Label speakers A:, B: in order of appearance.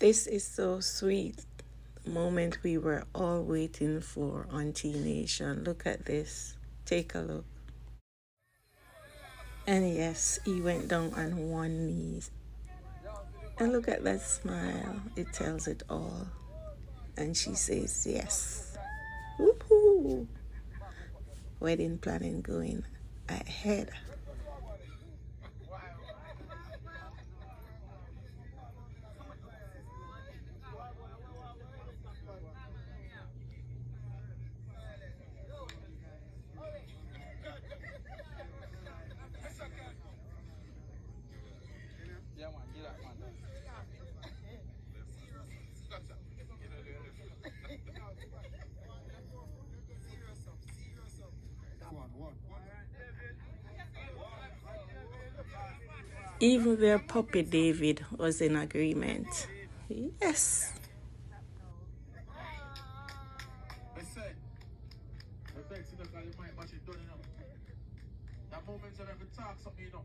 A: This is so sweet. The moment we were all waiting for on T Nation. Look at this. Take a look. And yes, he went down on one knee. And look at that smile. It tells it all. And she says yes. Woohoo! Wedding planning going ahead. Even their puppy David was in agreement. Yes. That moment you never talk something, you know.